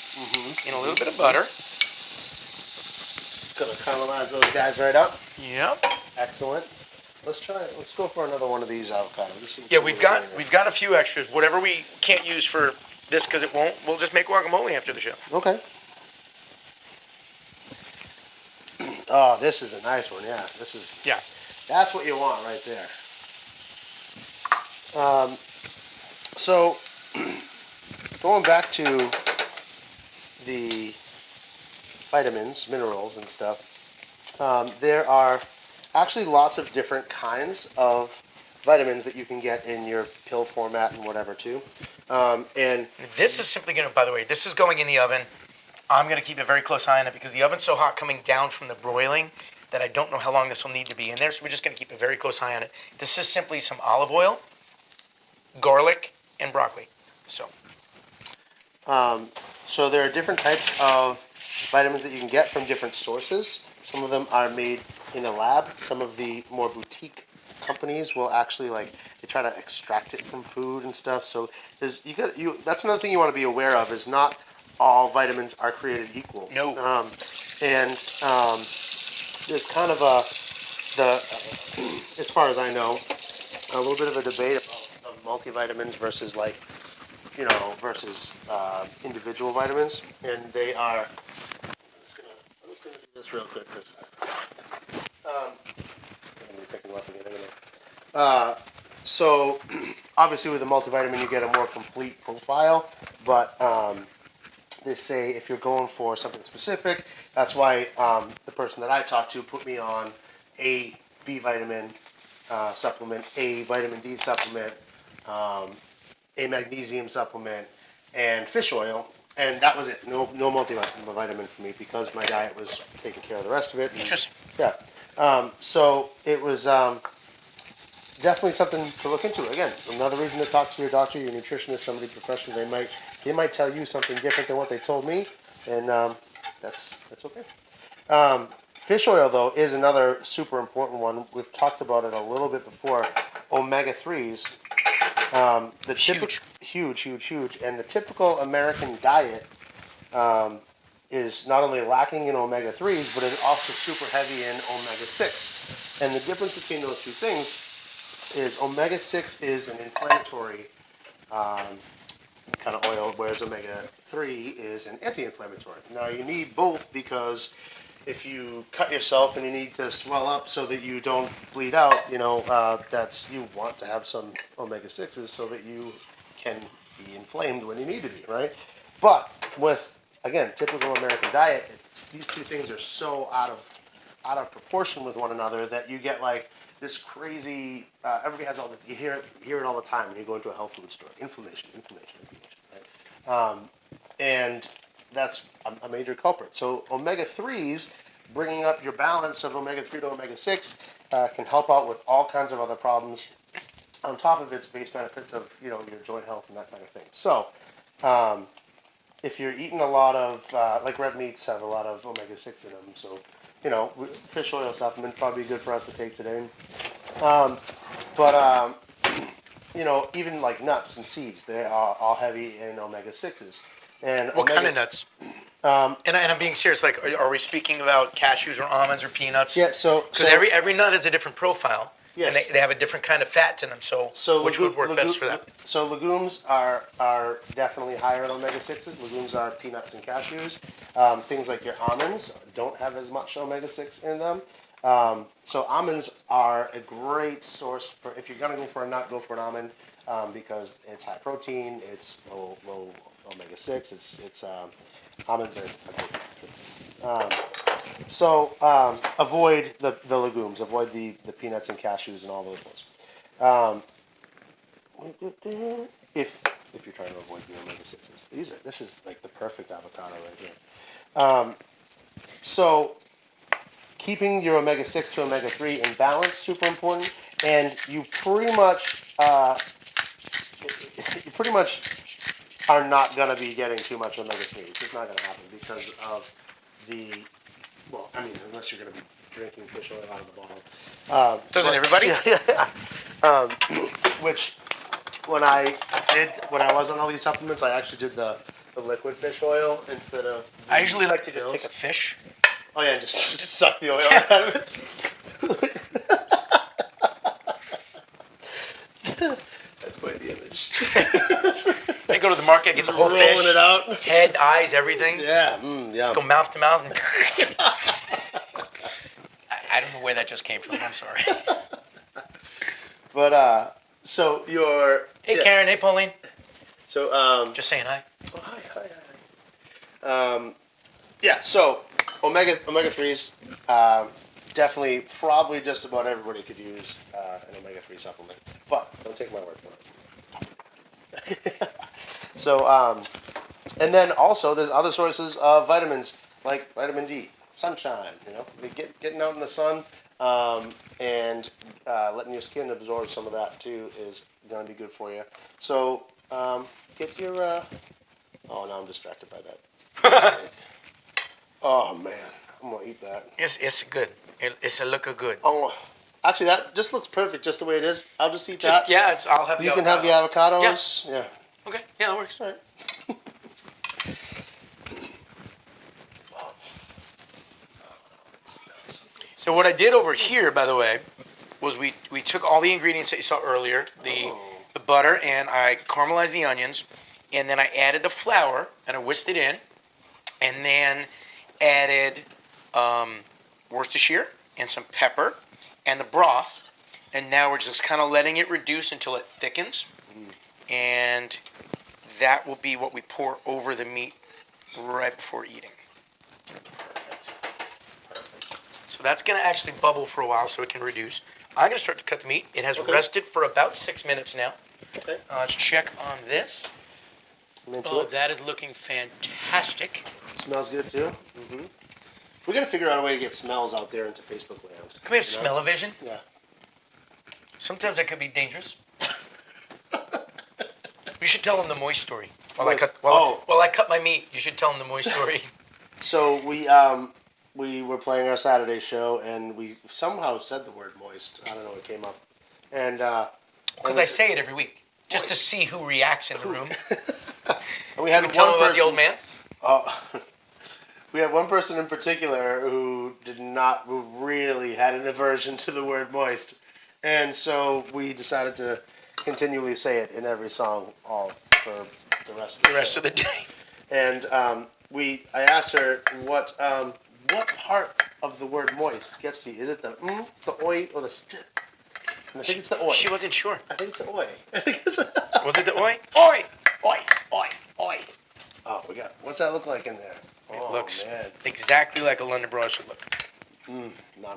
in a little bit of butter. Gonna caramelize those guys right up. Yep. Excellent. Let's go for another one of these avocados. Yeah, we've got a few extras. Whatever we can't use for this because it won't, we'll just make guacamole after the show. Okay. Oh, this is a nice one. Yeah, Yeah. That's what you want right there. So going back to the vitamins, minerals, and stuff, there are actually lots of different kinds of vitamins that you can get in your pill format and whatever too. And This is simply gonna, by the way, this is going in the oven. I'm gonna keep a very close eye on it because the oven's so hot coming down from the broiling that I don't know how long this will need to be in there. So we're just gonna keep a very close eye on it. This is simply some olive oil, garlic, and broccoli. So so there are different types of vitamins that you can get from different sources. Some of them are made in a lab. Some of the more boutique companies will actually they try to extract it from food and stuff. So that's another thing you want to be aware of is not all vitamins are created equal. No. There's kind of as far as I know, a little bit of a debate about multivitamins versus individual vitamins, and they are. I'm just gonna do this real quick because I'm gonna be picking them up again anyway. So obviously with a multivitamin you get a more complete profile, but they say if you're going for something specific, that's why the person that I talked to put me on a B vitamin supplement, a vitamin D supplement, a magnesium supplement, and fish oil, and that was it. No multivitamin for me because my diet was taking care of the rest of it. interesting. Yeah. So it was definitely something to look into. Again, another reason to talk to your doctor, your nutritionist, somebody professional. They might tell you something different than what they told me, and that's okay. Fish oil, though, is another super important one. We've talked about it a little bit before. Omega-3s. Huge. And the typical American diet is not only lacking in omega-3s, but it's also super heavy in omega-6. And the difference between those two things is omega-6 is an inflammatory kind of oil, whereas omega-3 is an anti-inflammatory. Now, you need both because if you cut yourself and you need to swell up so that you don't bleed out, you want to have some omega-6s so that you can be inflamed when you need to be, right? But with, again, typical American diet, these two things are so out of proportion with one another that you get this crazy, everybody has all this, you hear it all the time when you go into a health food store, inflammation, right? And that's a major culprit. So omega-3s, bringing up your balance of omega-3 to omega-6 can help out with all kinds of other problems on top of its base benefits of, your joint health and that kind of thing. So if you're eating a lot of, red meats have a lot of omega-6 in them, so, fish oil supplement probably good for us to take today. Even like nuts and seeds, they are all heavy in omega-6s. And What kind of nuts? And I'm being serious. Are we speaking about cashews or almonds or peanuts? Yeah. So every nut has a different profile. Yes. And they have a different kind of fat to them. So which would work best for that? So legumes are definitely higher in omega-6s. Legumes are peanuts and cashews. Things like your almonds don't have as much omega-6 in them. So almonds are a great source for, if you're gonna go for a nut, go for an almond because it's high protein, it's low omega-6. Almonds are a good. Avoid the legumes, avoid the peanuts and cashews and all those ones. If you're trying to avoid the omega-6s, this is like the perfect avocado right here. So keeping your omega-6 to omega-3 in balance, super important, and you pretty much are not going to be getting too much omega-3. It's just not going to happen because of unless you're going to be drinking fish oil out of the bottle. Doesn't everybody? Which, when I was on all these supplements, I actually did the liquid fish oil instead of. I usually like to just pills. take a fish. Oh yeah, just suck the oil out of it. That's quite the image. I go to the market, get the whole rolling fish, it out. head, eyes, everything. Yeah, yeah. Just go mouth to mouth. I don't know where that just came from. I'm sorry. But so you're. Hey Karen. Hey Pauline. So Just saying hi. Oh, hi. Yeah. So omega 3s definitely probably just about everybody could use an omega 3 supplement, but don't take my word for it. So and then also there's other sources of vitamins like vitamin D, sunshine. You know, getting out in the sun and letting your skin absorb some of that too is going to be good for you. So get your. Oh, now I'm distracted by that. Oh man, I'm gonna eat that. It's good. It's a look good. Oh, actually, that just looks perfect, just the way it is. I'll just eat that. Yeah, I'll have. You can have the avocados. Yeah. Okay. Yeah, that works. All right. So what I did over here, by the way, was we took all the ingredients that you saw earlier, the butter, and I caramelized the onions, and then I added the flour, and I whisked it in, and then added Worcestershire and some pepper and the broth, and now we're just kind of letting it reduce until it thickens, and that will be what we pour over the meat right before eating. So that's going to actually bubble for a while so it can reduce. I'm going to start to cut the meat. It has rested for about 6 minutes now. Okay. Let's check on this. I'm into Oh, it. that is looking fantastic. Smells good too. Mm-hmm. We got to figure out a way to get smells out there into Facebook land. Can we have smell-o-vision? Yeah. Sometimes that could be dangerous. You should tell them the moist story. While I cut my meat, you should tell them the moist story. So we were playing our Saturday show and we somehow said the word moist. I don't know, it came up. And Because I say it every week, just to see who reacts in the room. and we had Should we tell one them about the person. old man? We had one person in particular who really had an aversion to the word moist, and so we decided to continually say it in every song all for the rest of the day. And I asked her what part of the word moist gets to you. Is it the the oi, or the st? And I think it's the oi. She wasn't sure. I think it's the oi. I think it's Was it the oi? oi, oi, oi, oi. Oh, what's that look like in there? It looks man. exactly like a London Broil should look. Nom, nom,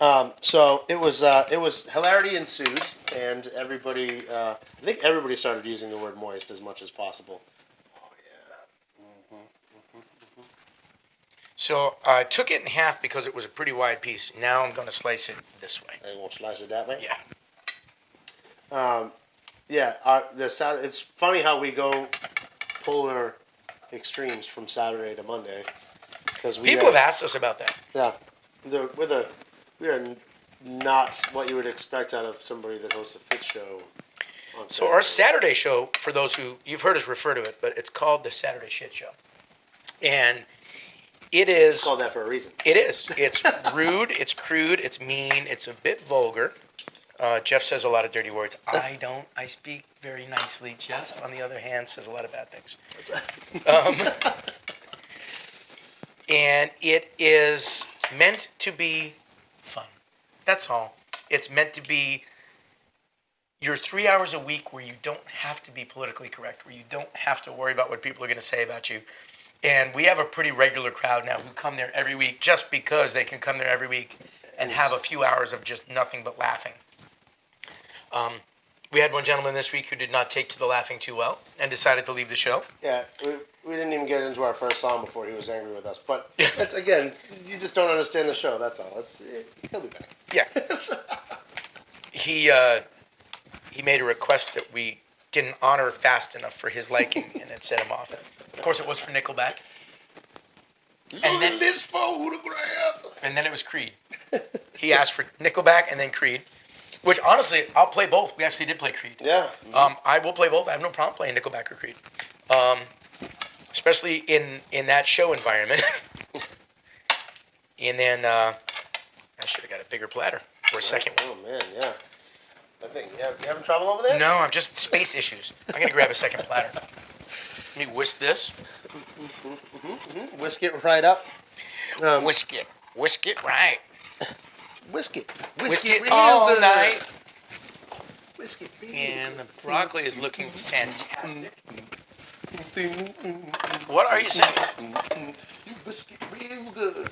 nom. So it was hilarity ensued, and everybody, I think everybody started using the word moist as much as possible. Oh yeah. So I took it in half because it was a pretty wide piece. Now I'm going to slice it this way. I won't slice it that way. Yeah. It's funny how we go polar extremes from Saturday to Monday, because People have asked us about that. Yeah, we are not what you would expect out of somebody that hosts a fit show. On So our Saturday show, for those who, you've heard us refer to it, but it's called the Saturday Shit Show. And it is... It's called that for a reason. It is. It's rude, it's crude, it's mean, it's a bit vulgar. Jeff says a lot of dirty words. I don't. I speak very nicely. Jeff, on the other hand, says a lot of bad things. And it is meant to be fun. That's all. It's meant to be your 3 hours a week where you don't have to be politically correct, where you don't have to worry about what people are going to say about you. And we have a pretty regular crowd now who come there every week just because they can come there every week and have a few hours of just nothing but laughing. We had one gentleman this week who did not take to the laughing too well and decided to leave the show. Yeah, we didn't even get into our first song before he was angry with us. But it's, again, you just don't understand the show. That's all. He'll be back. Yeah. He made a request that we didn't honor fast enough for his liking, and it set him off. Of course, it was for Nickelback. And then this photograph. And then it was Creed. He asked for Nickelback and then Creed, which honestly, I'll play both. We actually did play Creed. Yeah. I will play both. I have no problem playing Nickelback or Creed, especially in that show environment. And then I should have got a bigger platter for a second one. Oh man, yeah. I think you having trouble over there? No, I'm just space issues. I'm gonna grab a second platter. Let me whisk this. Whisk it right up. Whisk it right. Whisk it. Whisk it real all good. night. Whisk it real And the broccoli is looking fantastic. good. What are you saying? You whisk it real good.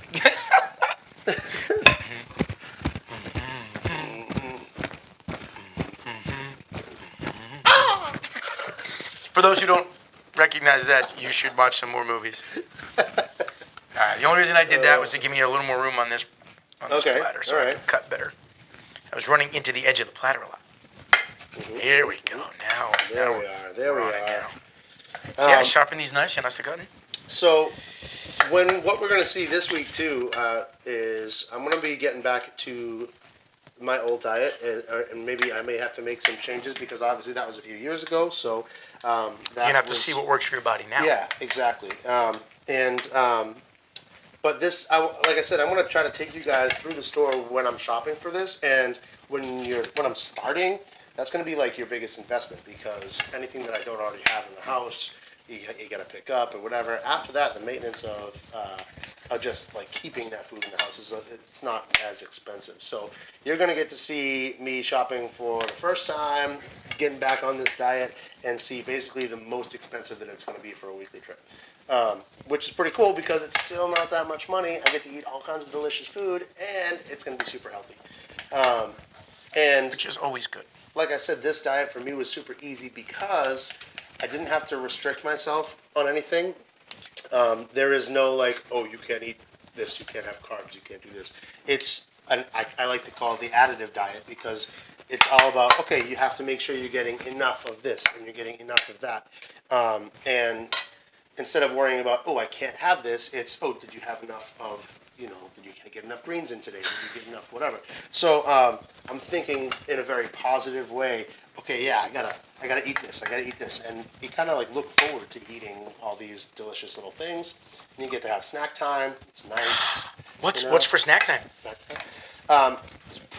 For those who don't recognize that, you should watch some more movies. All right. The only reason I did that was to give me a little more room on this Okay, platter, so all I right. could cut better. I was running into the edge of the platter a lot. Here we go. Now, There now we are. There we we're on it are. now. See, I sharpen these knives. You know, cutting. So, what we're going to see this week too is I'm going to be getting back to my old diet, and maybe I may have to make some changes because obviously that was a few years ago. So that You're gonna have to see what works for your body now. Yeah, exactly. But this, like I said, I'm going to try to take you guys through the store when I'm shopping for this, and when I'm starting, that's going to be like your biggest investment because anything that I don't already have in the house, you got to pick up and whatever. After that, the maintenance of just like keeping that food in the house it's not as expensive. So you're going to get to see me shopping for the first time, getting back on this diet, and see basically the most expensive that it's going to be for a weekly trip. Which is pretty cool because it's still not that much money. I get to eat all kinds of delicious food, and it's going to be super healthy. And Which is always good. like I said, this diet for me was super easy because I didn't have to restrict myself on anything. There is no like, oh, you can't eat this, you can't have carbs, you can't do this. I like to call it the additive diet because it's all about, okay, you have to make sure you're getting enough of this and you're getting enough of that. And instead of worrying about, oh, I can't have this, it's, oh, did you have enough of, did you get enough greens in today? Did you get enough whatever? So I'm thinking in a very positive way, okay, yeah, I gotta eat this, and you kind of like look forward to eating all these delicious little things, and you get to have snack time. It's nice. What's for snack time? Snack time.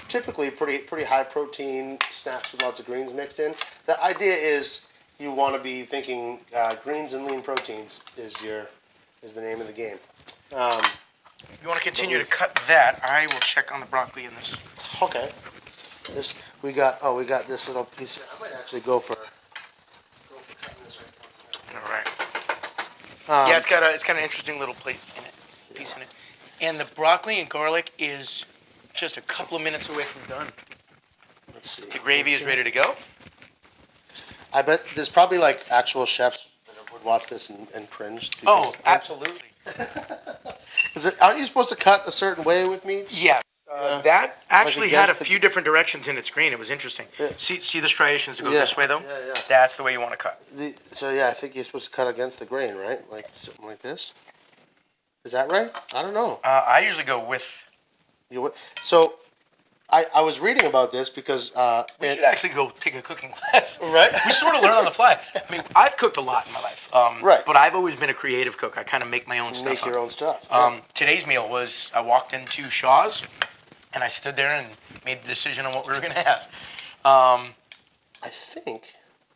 Typically pretty high protein snacks with lots of greens mixed in. The idea is you want to be thinking greens and lean proteins is the name of the game. If you want to continue to cut that, I will check on the broccoli in this. Okay. We got this little piece here. I might actually go for cutting this right now. All right. Yeah, it's got an interesting little piece in it, and the broccoli and garlic is just a couple of minutes away from done. Let's see. The gravy is ready to go. I bet there's probably like actual chefs that would watch this and cringe. Oh, absolutely. Aren't you supposed to cut a certain way with meats? Yeah. That actually had a against the- few different directions in its grain. It was interesting. Yeah. See the striations that go Yeah, this way, though? yeah. That's the way you want to cut. So yeah, I think you're supposed to cut against the grain, right? Like something like this. Is that right? I don't know. I usually go with... So I was reading about this because We should actually go take a cooking class. Right. We sort of learn on the fly. I mean, I've cooked a lot in my life. Right. But I've always been a creative cook. I kind of make my own stuff. make your up. own stuff. Today's meal was I walked into Shaw's and I stood there and made the decision on what we were going to have. I think.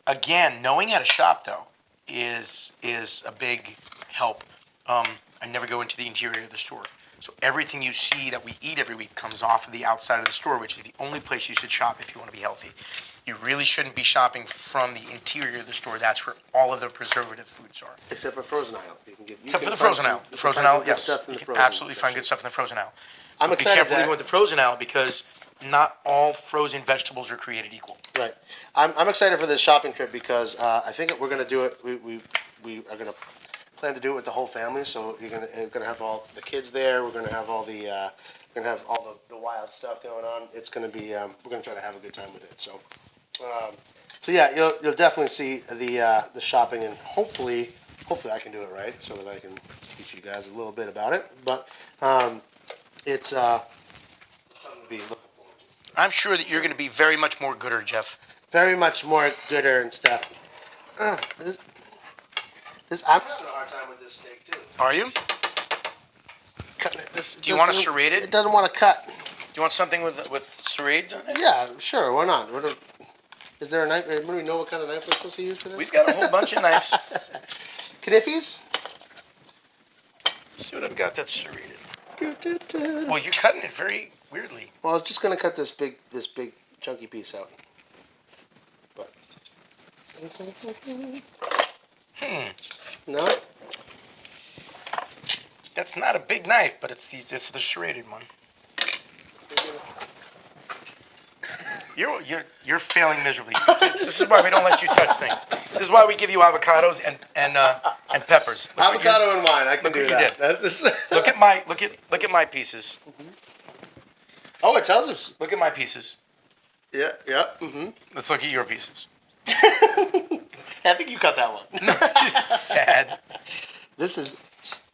Again, knowing how to shop though is a big help. I never go into the interior of the store. So everything you see that we eat every week comes off of the outside of the store, which is the only place you should shop if you want to be healthy. You really shouldn't be shopping from the interior of the store. That's where all of the preservative foods are. Except for frozen aisle. Except for the frozen aisle. The frozen aisle, yes. Stuff in You the can frozen absolutely find section. good stuff in the frozen aisle. I'm But excited be careful that- even with the frozen aisle because not all frozen vegetables are created equal. Right. I'm excited for this shopping trip because I think we're going to do it. We are going to plan to do it with the whole family. So you're going to have all the kids there. We're going to have all the wild stuff going on. It's going to be we're going to try to have a good time with it. So yeah, you'll definitely see the shopping and hopefully hopefully I can do it right so that I can teach you guys a little bit about it. But it's something to be looking forward to. I'm sure that you're going to be very much more gooder, Jeff. Very much more gooder and stuff. I'm having a hard time with this steak too. Are you? Do you want to serrate it? It doesn't want to cut. Do you want something with serrades on it? Yeah, sure. Why not? Is there a knife? Do we know what kind of knife we're supposed to use for this? We've got a whole bunch of knives. Kniffies? Let's see what I've got that's serrated. Well, you're cutting it very weirdly. Well, I was just gonna cut this big chunky piece out. But no. That's not a big knife, but it's the serrated one. You're failing miserably. This is why we don't let you touch things. This is why we give you avocados and peppers. Avocado in mine. I can look do what you that. did. That's Look at my pieces. Oh, it tells us. Look at my pieces. Yeah. Mm-hmm. Let's look at your pieces. I think you cut that one. You're sad. This is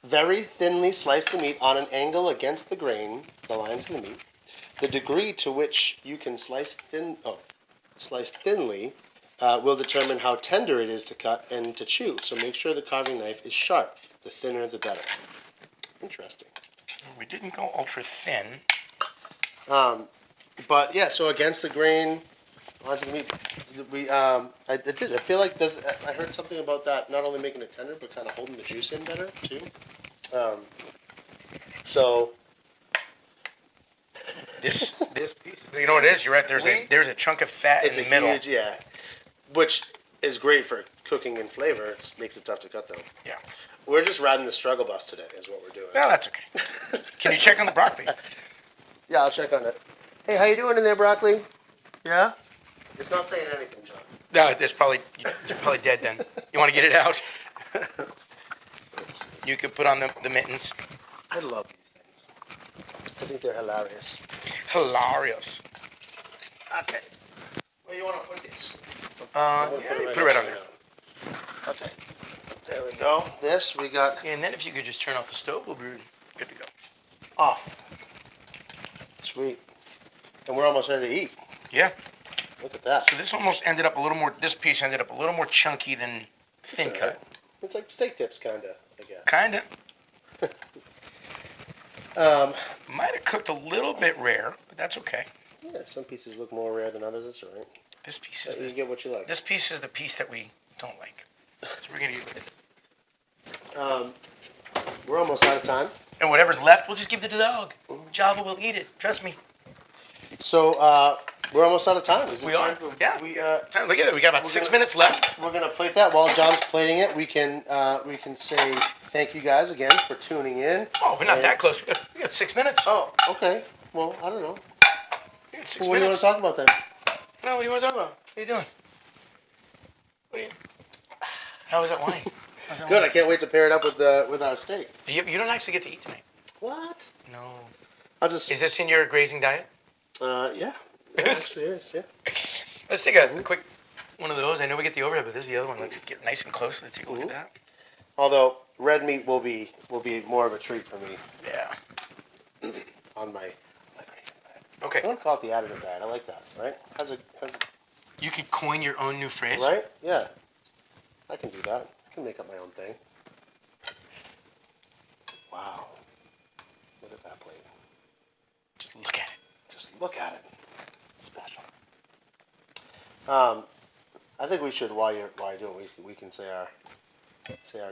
very thinly sliced the meat on an angle against the grain, the lines in the meat. The degree to which you can slice thinly will determine how tender it is to cut and to chew. So make sure the carving knife is sharp. The thinner, the better. Interesting. We didn't go ultra thin. But yeah, so against the grain, lines of the meat. I did. I feel like I heard something about that. Not only making it tender, but kind of holding the juice in better too. So. This piece, you know what it is? You're right. There's a chunk of fat in the middle. Huge, yeah, which is great for cooking and flavor. It makes it tough to cut though. Yeah. We're just riding the struggle bus today, is what we're doing. Well, that's okay. Can you check on the broccoli? Yeah, I'll check on it. Hey, how you doing in there, broccoli? Yeah. It's not saying anything, John. No, you're probably dead then. You want to get it out? You could put on the mittens. I love these things. I think they're hilarious. Hilarious. Okay. Where you want to put this? Yeah, put it right on there. Okay. There we go. This we got And then if you could just turn off the stove, we'll be good to go. off. Sweet. And we're almost ready to eat. Yeah. Look at that. So this piece ended up a little more chunky than thin It's cut. alright. It's like steak tips, kind of, I guess. Kinda. Might have cooked a little bit rare, but that's okay. Yeah, some pieces look more rare than others. That's all right. This piece is You get what you like. this piece is the piece that we don't like. So we're gonna get rid of this. We're almost out of time. And whatever's left, we'll just give it to the dog. Java will eat it. Trust me. So we're almost out of time. Is it We time are. for- Yeah. We Look at it. We got about 6 minutes left. we're gonna plate that while John's plating it. We can say thank you guys again for tuning in. Oh, we're not that close. We got 6 minutes. Oh, okay. Well, I don't know. We got 6 What do you want minutes. to talk about then? No, what do you want to talk about? What are you doing? How was that wine? How's that Good. I wine? can't wait to pair it up with our steak. You don't actually get to eat tonight. What? No. I'll just. Is this in your grazing diet? Yeah. It actually is. Yeah. Let's take a quick one of those. I know we get the overhead, but this is the other one. Let's get nice and close. Let's take a look at that. Although red meat will be more of a treat for me Yeah. on my grazing diet. Okay. I want to call it the additive diet. I like that. Right? You could coin your own new phrase. Right? Yeah. I can do that. I can make up my own thing. Wow. Look at that plate. Just look at it. Just look at it. It's special. I think we should while you're doing it, we can say our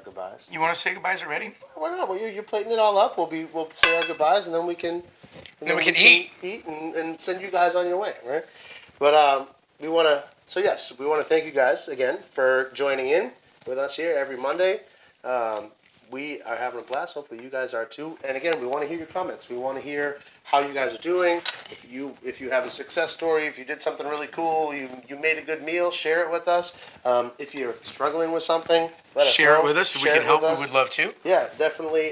goodbyes. You want to say goodbyes already? Why not? Well, you're plating it all up. We'll say our goodbyes and then we can eat and send you guys on your way, right? But we want to thank you guys again for joining in with us here every Monday. we are having a blast. Hopefully you guys are too. And again, we want to hear your comments. We want to hear how you guys are doing. If you have a success story, if you did something really cool, you made a good meal, share it with us. If you're struggling with something, let us Share know. it with us. If we Share can it help, with we us. would love to. Yeah, definitely.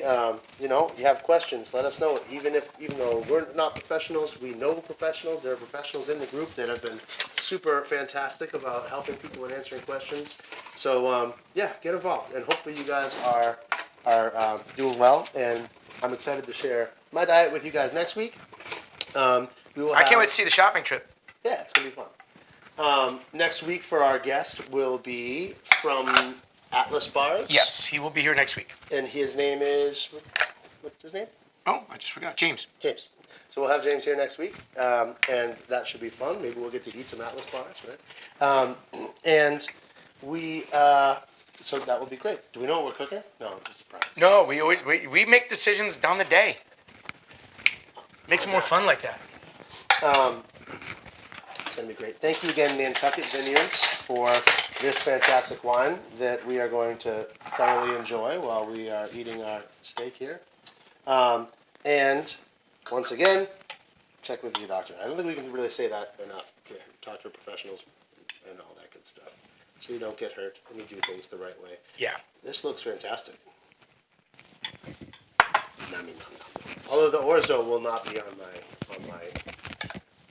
You have questions, let us know. Even though we're not professionals, we know professionals. There are professionals in the group that have been super fantastic about helping people and answering questions. So get involved, and hopefully you guys are doing well. And I'm excited to share my diet with you guys next week. I can't wait to see the shopping trip. Yeah, it's gonna be fun. Next week for our guest will be from Atlas Bars. Yes, he will be here next week. And his name is, what's his name? Oh, I just forgot. James. James. So we'll have James here next week, and that should be fun. Maybe we'll get to eat some Atlas Bars, right? And we, so that will be great. Do we know what we're cooking? No, it's a surprise. No, we make decisions down the day. Makes it more fun like that. It's going to be great. Thank you again, Nantucket Vineyards, for this fantastic wine that we are going to thoroughly enjoy while we are eating our steak here. And once again, check with your doctor. I don't think we can really say that enough. Talk to professionals and all that good stuff, so you don't get hurt and you do things the right way. Yeah. This looks fantastic. Nom, nom, nom. Although the orzo will not be on my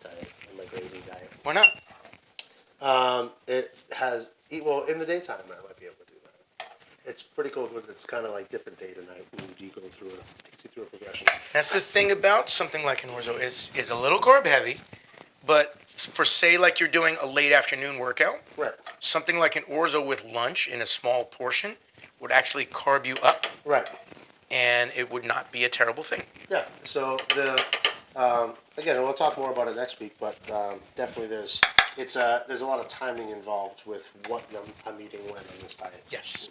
diet, on my grazing diet. Why not? It has, well, in the daytime I might be able to do that. It's pretty cool because it's kind of like different day to night, and you go through takes you through a progression. That's the thing about something like an orzo is a little carb heavy, but for say like you're doing a late afternoon workout, Right. something like an orzo with lunch in a small portion would actually carb you up, Right. and it would not be a terrible thing. Yeah. So again, we'll talk more about it next week, but definitely there's a lot of timing involved with what I'm eating when on this diet. Yes.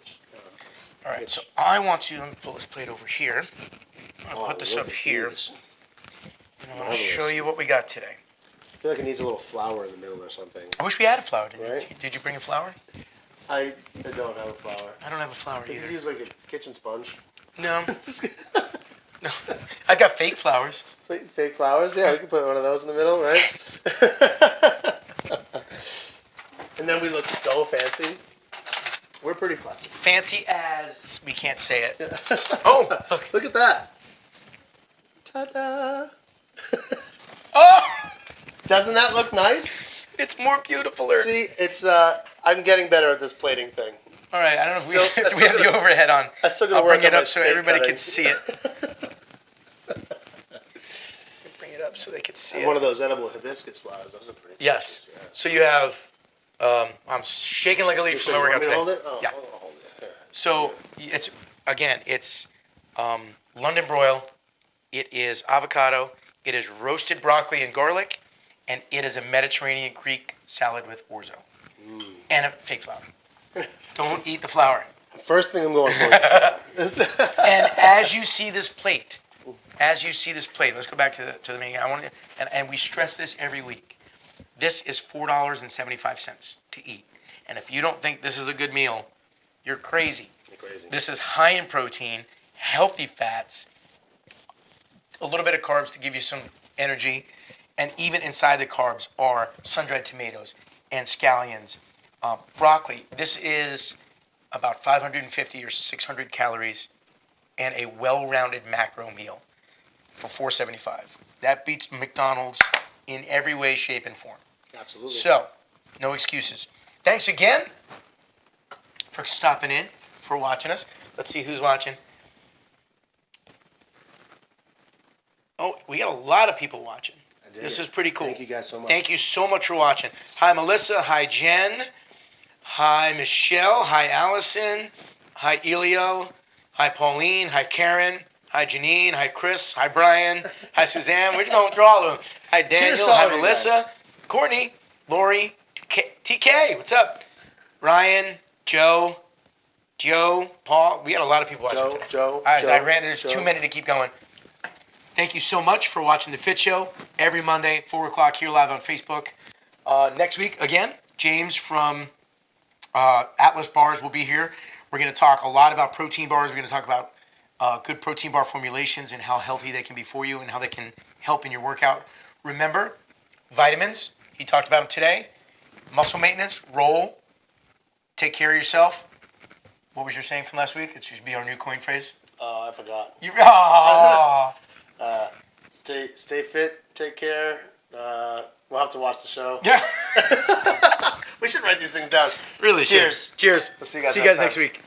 All right, so I want to, let me pull this plate over here. I'll put this look up at here, these. and I want to show you what we got today. I feel like it needs a little flour in the middle or something. I wish we had a flour. Right? Did you bring a flour? I don't have a flour. I don't have a flour You could either. use like a kitchen sponge. No. No. I've got fake flowers. Fake flowers? Yeah, we can put one of those in the middle, right? And then we look so fancy. We're pretty classy. Fancy as we can't say it. Oh, look. Look at that. Ta-da. Oh, Doesn't that look nice? it's more beautifuler. See, it's I'm getting better at this plating thing. All right, I don't know if Still- do we have the overhead on. I still gotta I'll work bring it on my up so steak everybody cutting. can see it. Bring it up so they can see One it. of those edible hibiscus flowers. Those are pretty. Yes. Yeah. So you have, I'm shaking like a leaf from my You want workout me to today. hold it? Oh, Yeah. I'll hold it. Here. So it's London Broil. It is avocado. It is roasted broccoli and garlic, and it is a Mediterranean Greek salad with orzo and a fake flour. Don't eat the flour. First thing I'm going for. And as you see this plate, let's go back to the menu. I want to, and we stress this every week. This is $4.75 to eat, and if you don't think this is a good meal, you're crazy. Crazy. This is high in protein, healthy fats, a little bit of carbs to give you some energy, and even inside the carbs are sun-dried tomatoes and scallions, broccoli. This is about 550 or 600 calories and a well-rounded macro meal for $4.75. That beats McDonald's in every way, shape, and form. Absolutely. So, no excuses. Thanks again for stopping in, for watching us. Let's see who's watching. Oh, we got a lot of people watching. This is pretty cool. Thank you guys so much. Thank you so much for watching. Hi, Melissa. Hi, Jen. Hi, Michelle. Hi, Allison. Hi, Elio. Hi, Pauline. Hi, Karen. Hi, Janine. Hi, Chris. Hi, Brian. Hi, Suzanne. We're going through all of them. Hi, Daniel. Cheers to all Hi, of you Melissa. guys. Courtney. Lori. TK. What's up? Ryan. Joe. Paul. We got a lot of people watching today. Joe. There's too many to keep going. Thank you so much for watching The Fit Show every Monday, 4 o'clock here live on Facebook. Next week, again, James from Atlas Bars will be here. We're going to talk a lot about protein bars. We're going to talk about good protein bar formulations and how healthy they can be for you and how they can help in your workout. Remember, vitamins. He talked about them today. Muscle maintenance, roll, take care of yourself. What was your saying from last week? It should be our new coin phrase. Oh, I forgot. Stay fit, take care. We'll have to watch the show. Yeah. We should write these things down. Really? Cheers. Cheers. We'll see you guys See you guys next next week.